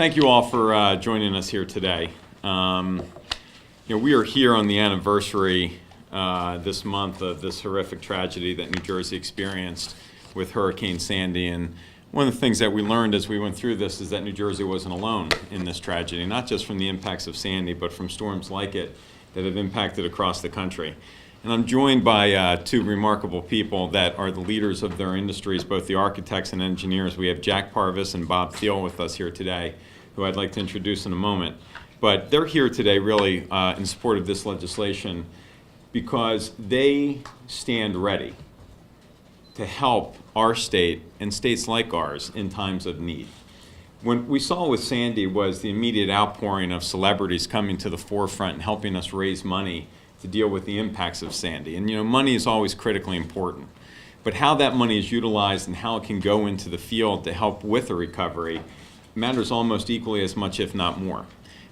Thank you all for joining us here today. We are here on the anniversary this month of this horrific tragedy that New Jersey experienced with Hurricane Sandy. And one of the things that we learned as we went through this is that New Jersey wasn't alone in this tragedy, not just from the impacts of Sandy, but from storms like it that have impacted across the country. And I'm joined by two remarkable people that are the leaders of their industries, both the architects and engineers. We have Jack Parvis and Bob Thiel with us here today, who I'd like to introduce in a moment. But they're here today really in support of this legislation because they stand ready to help our state and states like ours in times of need. What we saw with Sandy was the immediate outpouring of celebrities coming to the forefront and helping us raise money to deal with the impacts of Sandy. And money is always critically important. But how that money is utilized and how it can go into the field to help with the recovery matters almost equally as much, if not more.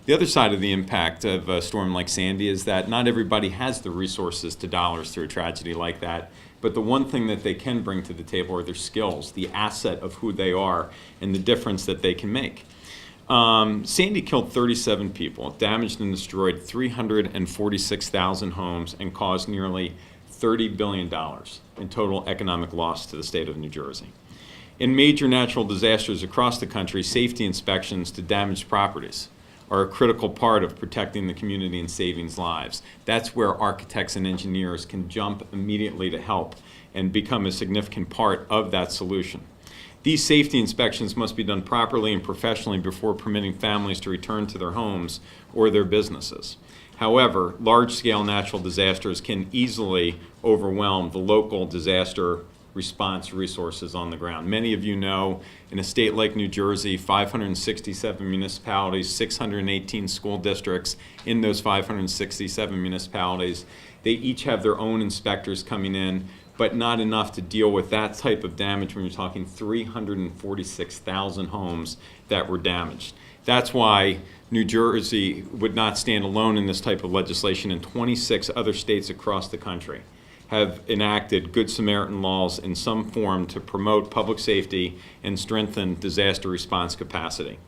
The other side of the impact of a storm like Sandy is that not everybody has the resources to dollars through a tragedy like that. But the one thing that they can bring to the table are their skills, the asset of who they are, and the difference that they can make. Sandy killed 37 people, damaged and destroyed 346,000 homes, and caused nearly $30 billion in total economic loss to the state of New Jersey. In major natural disasters across the country, safety inspections to damaged properties are a critical part of protecting the community and saving lives. That's where architects and engineers can jump immediately to help and become a significant part of that solution. These safety inspections must be done properly and professionally before permitting families to return to their homes or their businesses. However, large-scale natural disasters can easily overwhelm the local disaster response resources on the ground. Many of you know, in a state like New Jersey, 567 municipalities, 618 school districts. In those 567 municipalities, they each have their own inspectors coming in, but not enough to deal with that type of damage when you're talking 346,000 homes that were damaged. That's why New Jersey would not stand alone in this type of legislation, and 26 other states across the country have enacted Good Samaritan laws in some form to promote public safety and strengthen disaster response capacity.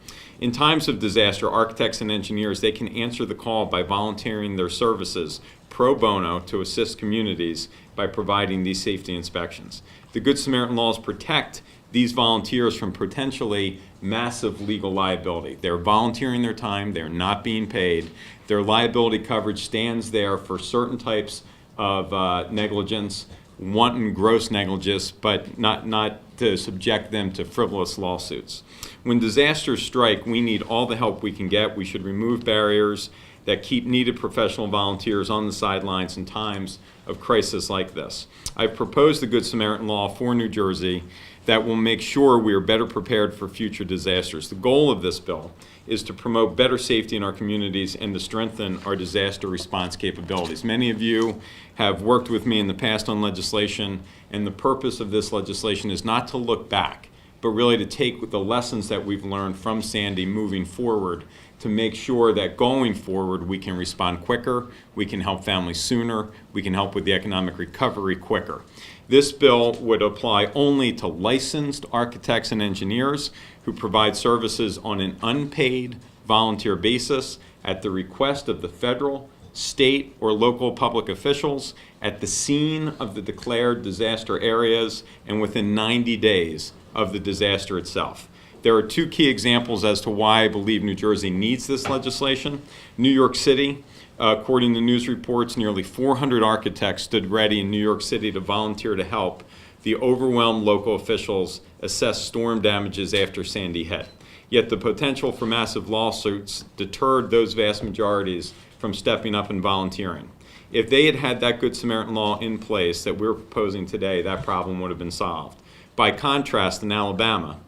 In times of disaster, architects and engineers, they can answer the call by volunteering their services pro bono to assist communities by providing these safety inspections. The Good Samaritan laws protect these volunteers from potentially massive legal liability. They're volunteering their time, they're not being paid. Their liability coverage stands there for certain types of negligence, wanton gross negligence, but not to subject them to frivolous lawsuits. When disasters strike, we need all the help we can get. We should remove barriers that keep needed professional volunteers on the sidelines in times of crisis like this. I've proposed the Good Samaritan law for New Jersey that will make sure we are better prepared for future disasters. The goal of this bill is to promote better safety in our communities and to strengthen our disaster response capabilities. Many of you have worked with me in the past on legislation, and the purpose of this legislation is not to look back, but really to take the lessons that we've learned from Sandy moving forward to make sure that going forward we can respond quicker, we can help families sooner, we can help with the economic recovery quicker. This bill would apply only to licensed architects and engineers who provide services on an unpaid volunteer basis at the request of the federal, state, or local public officials at the scene of the declared disaster areas and within 90 days of the disaster itself. There are two key examples as to why I believe New Jersey needs this legislation. New York City, according to news reports, nearly 400 architects stood ready in New York City to volunteer to help the overwhelmed local officials assess storm damages after Sandy hit. Yet the potential for massive lawsuits deterred those vast majorities from stepping up and volunteering. If they had had that Good Samaritan law in place that we're proposing today, that problem would have been solved. By contrast, in Alabama,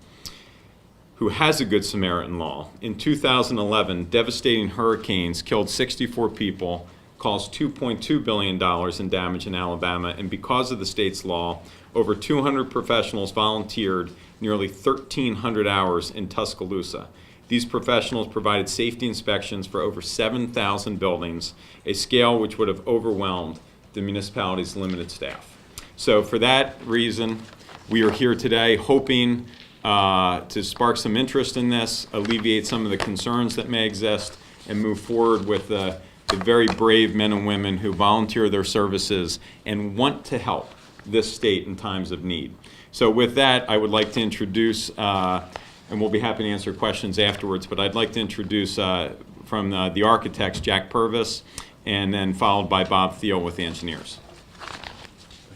who has a Good Samaritan law, in 2011, devastating hurricanes killed 64 people, caused $2.2 billion in damage in Alabama, and because of the state's law, over 200 professionals volunteered nearly 1,300 hours in Tuscaloosa. These professionals provided safety inspections for over 7,000 buildings, a scale which would have overwhelmed the municipality's limited staff. So for that reason, we are here today hoping to spark some interest in this, alleviate some of the concerns that may exist, and move forward with the very brave men and women who volunteer their services and want to help this state in times of need. So with that, I would like to introduce, and we'll be happy to answer questions afterwards, but I'd like to introduce from the architects, Jack Purvis, and then followed by Bob Thiel with the engineers.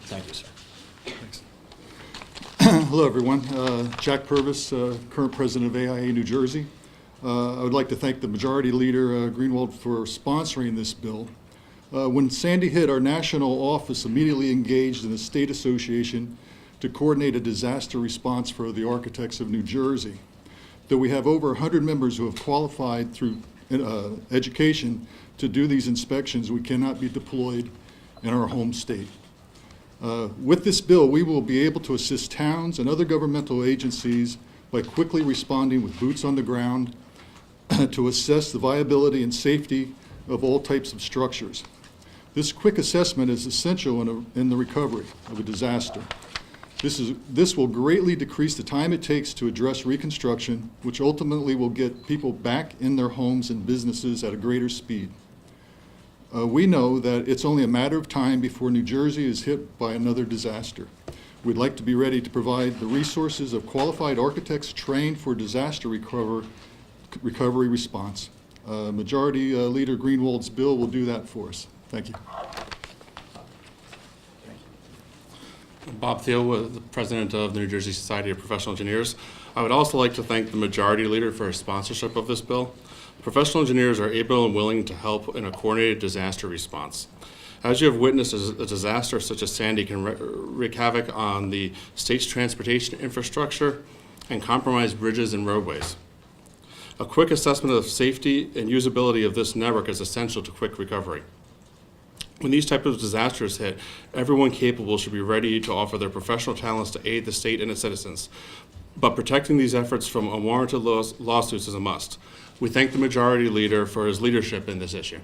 Thank you, sir. Thanks. Hello, everyone. Jack Purvis, current president of AIA New Jersey. I would like to thank the Majority Leader, Greenwald, for sponsoring this bill. When Sandy hit, our national office immediately engaged in the State Association to coordinate a disaster response for the architects of New Jersey. Though we have over 100 members who have qualified through education to do these inspections, we cannot be deployed in our home state. With this bill, we will be able to assist towns and other governmental agencies by quickly responding with boots on the ground to assess the viability and safety of all types of structures. This quick assessment is essential in the recovery of a disaster. This will greatly decrease the time it takes to address reconstruction, which ultimately will get people back in their homes and businesses at a greater speed. We know that it's only a matter of time before New Jersey is hit by another disaster. We'd like to be ready to provide the resources of qualified architects trained for disaster recovery response. Majority Leader Greenwald's bill will do that for us. Thank you. Bob Thiel, the president of the New Jersey Society of Professional Engineers. I would also like to thank the Majority Leader for his sponsorship of this bill. Professional engineers are able and willing to help in a coordinated disaster response. As you have witnessed, a disaster such as Sandy can wreak havoc on the state's transportation infrastructure and compromise bridges and roadways. A quick assessment of safety and usability of this network is essential to quick recovery. When these types of disasters hit, everyone capable should be ready to offer their professional talents to aid the state and its citizens. But protecting these efforts from unwarranted lawsuits is a must. We thank the Majority Leader for his leadership in this issue.